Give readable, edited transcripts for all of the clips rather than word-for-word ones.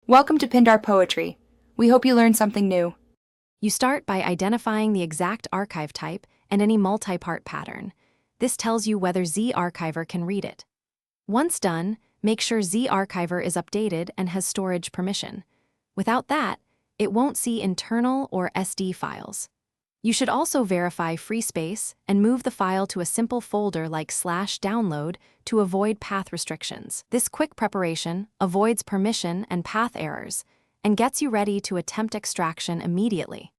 Welcome to Pindar Poetry. We hope you learned something new. You start by identifying the exact archive type and any multi-part pattern. This tells you whether Zarchiver can read it. Once done, make sure Zarchiver is updated and has storage permission. Without that, it won't see internal or SD files. You should also verify free space and move the file to a simple folder like /download to avoid path restrictions. This quick preparation avoids permission and path errors and gets you ready to attempt extraction immediately.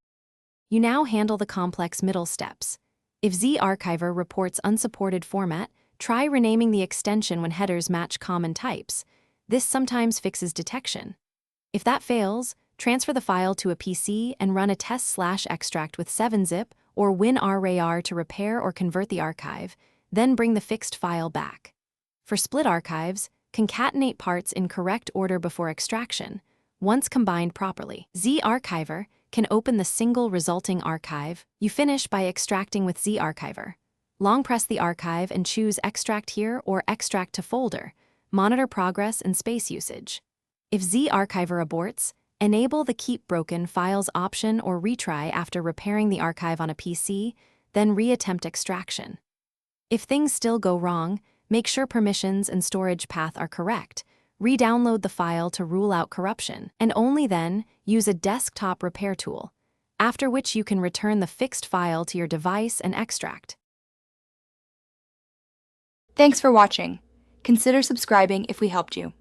You now handle the complex middle steps. If Zarchiver reports unsupported format, try renaming the extension when headers match common types. This sometimes fixes detection. If that fails, transfer the file to a PC and run a test/extract with 7-zip or WinRAR to repair or convert the archive, then bring the fixed file back. For split archives, concatenate parts in correct order before extraction. Once combined properly, Zarchiver can open the single resulting archive. You finish by extracting with Zarchiver. Long press the archive and choose Extract Here or Extract to Folder. Monitor progress and space usage. If Zarchiver aborts, enable the Keep Broken Files option or retry after repairing the archive on a PC, then reattempt extraction. If things still go wrong, make sure permissions and storage path are correct. Re-download the file to rule out corruption, and only then use a desktop repair tool, after which you can return the fixed file to your device and extract. Thanks for watching. Consider subscribing if we helped you.